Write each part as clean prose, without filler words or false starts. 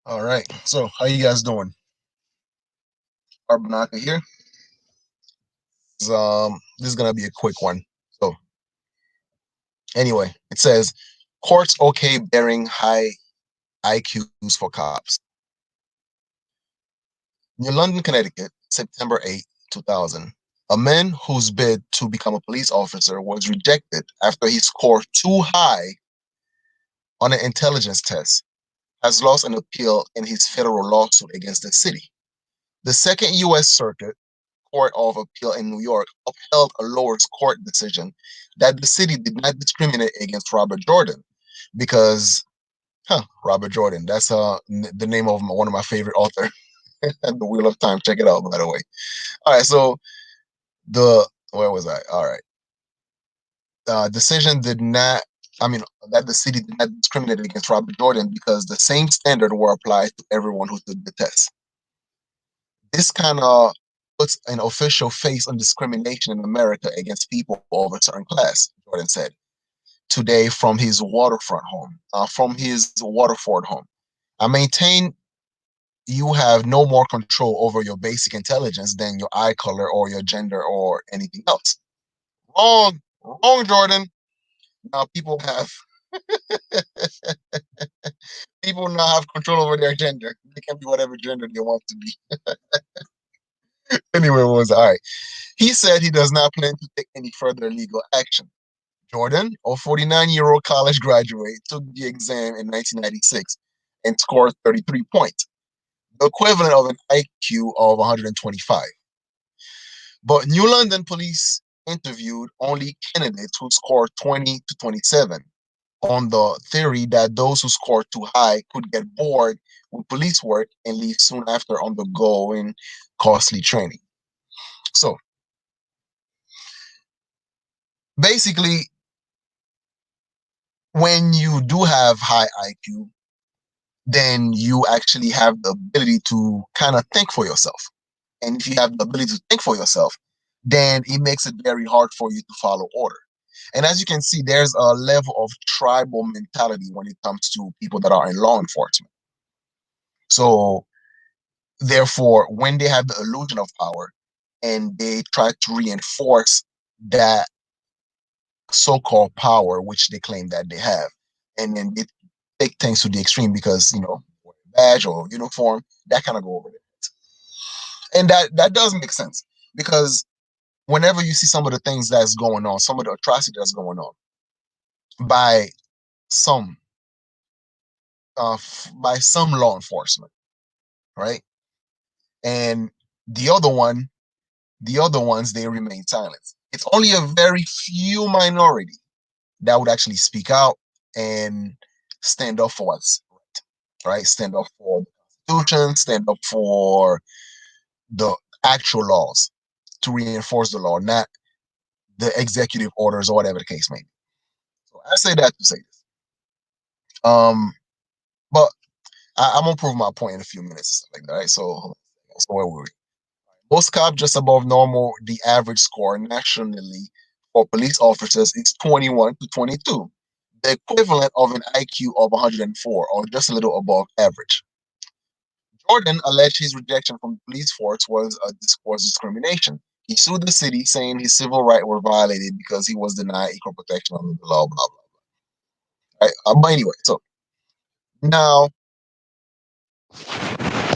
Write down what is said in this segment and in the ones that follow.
All right. So, how you guys doing? Arbanaka here. This is gonna be a quick one. So, anyway, it says courts okay bearing high IQs for cops. New London, Connecticut, September 8, 2000. A man whose bid to become a police officer was rejected after he scored too high on an intelligence test has lost an appeal in his federal lawsuit against the city. The Second U.S. Circuit Court of Appeal in New York upheld a lower court decision that the city did not discriminate against Robert Jordan because, Robert Jordan, that's the name of one of my favorite authors, The Wheel of Time. Check it out, by the way. All right, so where was I? All right. Decision did not, I mean, that the city did not discriminate against Robert Jordan because the same standard were applied to everyone who took the test. This kind of puts an official face on discrimination in America against people of a certain class, Jordan said today from his Waterford home. I maintain you have no more control over your basic intelligence than your eye color or your gender or anything else. Wrong, wrong, Jordan. Now people now have control over their gender. They can be whatever gender they want to be. Anyway, what was all right? He said he does not plan to take any further legal action. Jordan, a 49-year-old college graduate, took the exam in 1996 and scored 33 points, the equivalent of an IQ of 125. But New London police interviewed only candidates who scored 20 to 27 on the theory that those who scored too high could get bored with police work and leave soon after undergoing costly training. So basically, when you do have high IQ, then you actually have the ability to kind of think for yourself. And if you have the ability to think for yourself, then it makes it very hard for you to follow order. And as you can see, there's a level of tribal mentality when it comes to people that are in law enforcement. So, therefore, when they have the illusion of power and they try to reinforce that so called power, which they claim that they have, and then they take things to the extreme because, badge or uniform, that kind of go over there. And that does make sense because whenever you see some of the things that's going on, some of the atrocity that's going on by some by some law enforcement, right? And the other one, the other ones, they remain silent. It's only a very few minority that would actually speak out and stand up for what's right. Stand up for the Constitution, stand up for the actual laws to reinforce the law, not the executive orders or whatever the case may be. So I say that to say this. But I'm gonna prove my point in a few minutes, like that. Right? So where were we? Most cops just above normal. The average score nationally for police officers is 21 to 22, the equivalent of an IQ of 104, or just a little above average. Jordan alleged his rejection from the police force was discrimination. He sued the city, saying his civil rights were violated because he was denied equal protection under the law. Blah blah blah. Right? But anyway, so now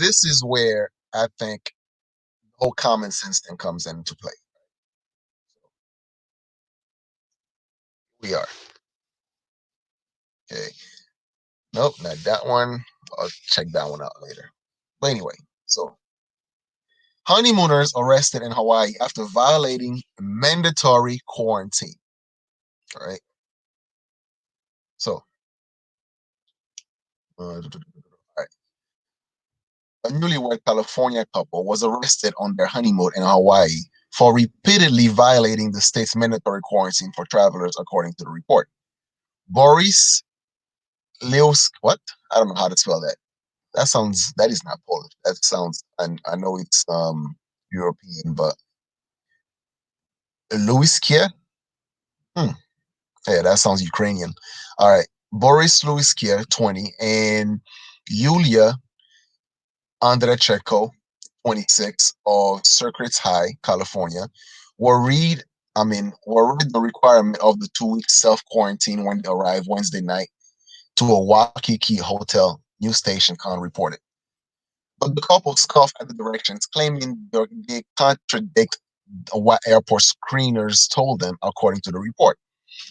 this is where I think the whole common sense thing comes into play. We are okay. Nope, not that one. I'll check that one out later. But anyway, so honeymooners arrested in Hawaii after violating mandatory quarantine. All right. So, all right. A newlywed California couple was arrested on their honeymoon in Hawaii for repeatedly violating the state's mandatory quarantine for travelers, according to the report. Boris Leos, what? I don't know how to spell that. That is not Polish. That sounds, I know it's European, but Louis Kier? Hmm. Yeah, that sounds Ukrainian. All right. Boris Louis Kier, 20, and Yulia Andre Checo, 26, of Syracuse High, California, were read were read the requirement of the 2 week self quarantine when they arrived Wednesday night to a Waikiki hotel, News Station Con reported. But the couple scoffed at the directions, claiming they contradict what airport screeners told them, according to the report.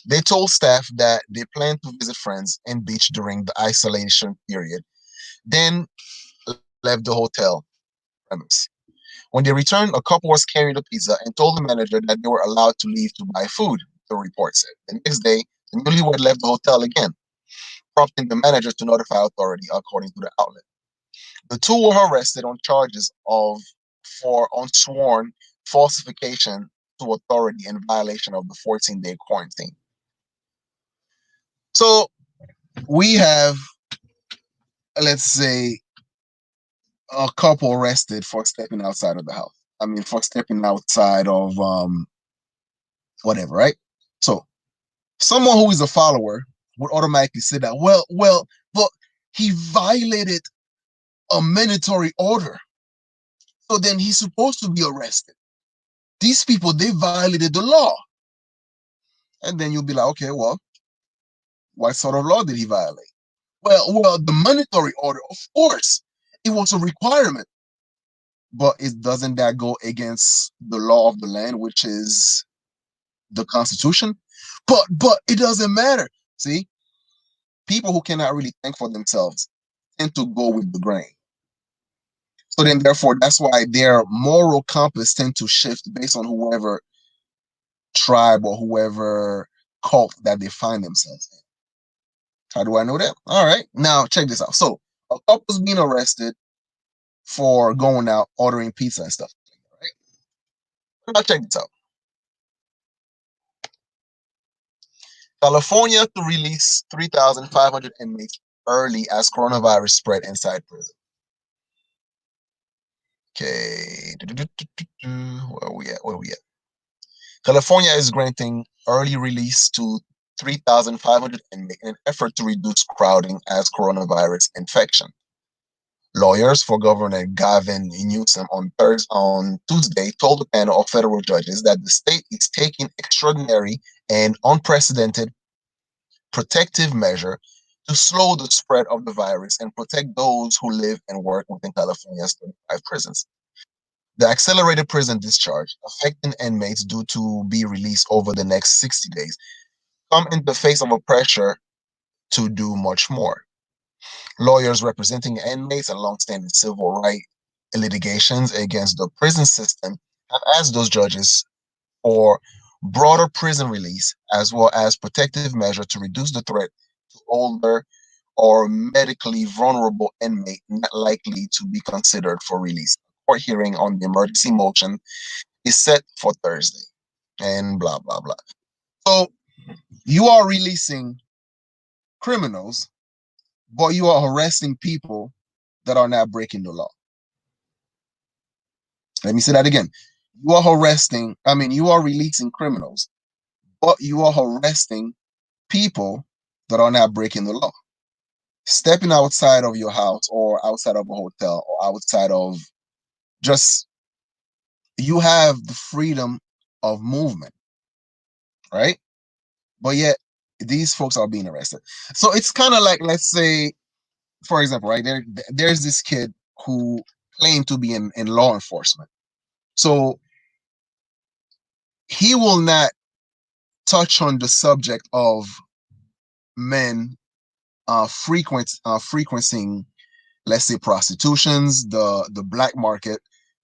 They told staff that they plan to visit friends and beach during the isolation period, then left the hotel premise. When they returned, a couple was carrying a pizza and told the manager that they were allowed to leave to buy food, the report said. The next day, the newlywed left the hotel again, prompting the manager to notify authority, according to the outlet. The two were arrested on charges of for unsworn falsification to authority in violation of the 14-day quarantine. So we have, let's say, a couple arrested for stepping outside of the house. For stepping outside of whatever, right? So someone who is a follower would automatically say that, but he violated a mandatory order. So then he's supposed to be arrested. These people, they violated the law. And then you'll be like, okay, well, what sort of law did he violate? Well, the mandatory order, of course, it was a requirement. But it doesn't that go against the law of the land, which is the Constitution? But it doesn't matter. See, people who cannot really think for themselves tend to go with the grain. So then, therefore, that's why their moral compass tend to shift based on whoever tribe or whoever cult that they find themselves in. How do I know that? All right, now check this out. So a couple's being arrested for going out ordering pizza and stuff. Right? Now check this out. California to release 3,500 inmates early as coronavirus spread inside prison. Okay, where are we at? Where are we at? California is granting early release to 3,500 inmates in an effort to reduce crowding as coronavirus infection. Lawyers for Governor Gavin Newsom on Tuesday told a panel of federal judges that the state is taking extraordinary and unprecedented protective measure to slow the spread of the virus and protect those who live and work within California's 35 prisons. The accelerated prison discharge, affecting inmates due to be released over the next 60 days, come in the face of a pressure to do much more. Lawyers representing inmates and longstanding civil rights litigations against the prison system have asked those judges for broader prison release as well as protective measures to reduce the threat to older or medically vulnerable inmates not likely to be considered for release. A court hearing on the emergency motion is set for Thursday, and blah, blah, blah. So you are releasing criminals, but you are arresting people that are not breaking the law. Let me say that again. You are releasing criminals, but you are arresting people that are not breaking the law. Stepping outside of your house or outside of a hotel or outside of just, you have the freedom of movement, right? But yet these folks are being arrested. So it's kind of like, let's say, for example, right there's this kid who claimed to be in law enforcement. So he will not touch on the subject of men frequenting, let's say, prostitutions, the black market,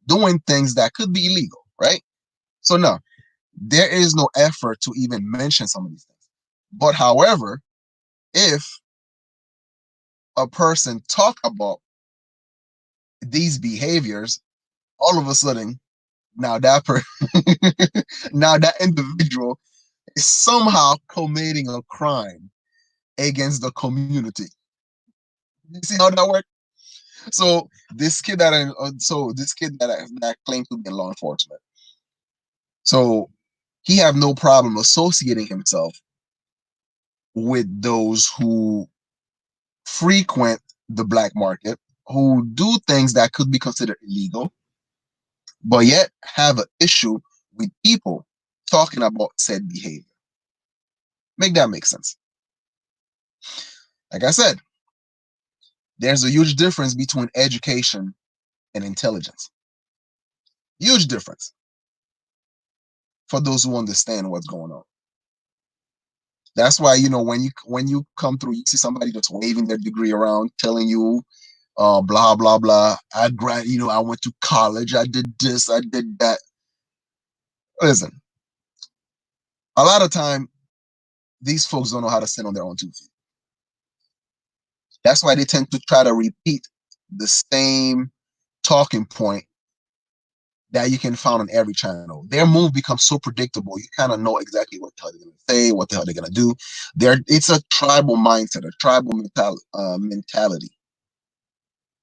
doing things that could be illegal, right? So no, there is no effort to even mention some of these things. But however, if a person talk about these behaviors, all of a sudden, now that now that individual is somehow committing a crime against the community. You see how that works? So this kid that claimed to be in law enforcement, so he have no problem associating himself with those who frequent the black market who do things that could be considered illegal, but yet have an issue with people talking about said behavior. Make that make sense? Like I said, there's a huge difference between education and intelligence. Huge difference for those who understand what's going on. That's why, when you come through, you see somebody just waving their degree around, telling you, blah blah blah. I went to college, I did this, I did that. Listen, a lot of time these folks don't know how to stand on their own 2 feet. That's why they tend to try to repeat the same talking point that you can find on every channel. Their move becomes so predictable. You kind of know exactly what the hell they're going to say, what the hell they're going to do. It's a tribal mindset, a tribal mentality.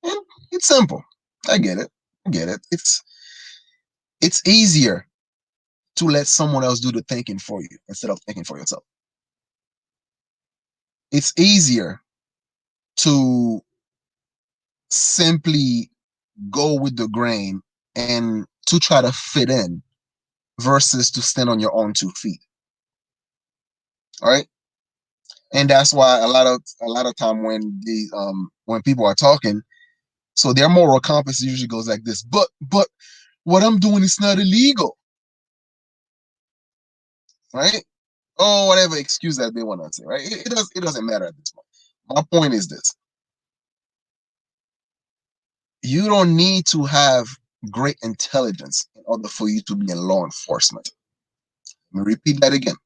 And it's simple. I get it. I get it. It's easier to let someone else do the thinking for you instead of thinking for yourself. It's easier to simply go with the grain and to try to fit in versus to stand on your own 2 feet. All right. And that's why a lot of time when people are talking, so their moral compass usually goes like this. But what I'm doing is not illegal. Right? Oh, whatever excuse that they want to say, right? It doesn't matter at this point. My point is this. You don't need to have great intelligence in order for you to be in law enforcement. Let me repeat that again.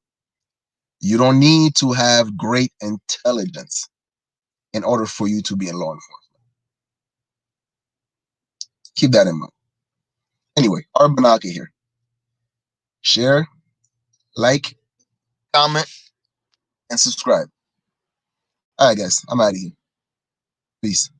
You don't need to have great intelligence in order for you to be in law enforcement. Keep that in mind. Anyway, Arbanaki here. Share, like, comment, and subscribe. All right, guys, I'm out of here. Peace.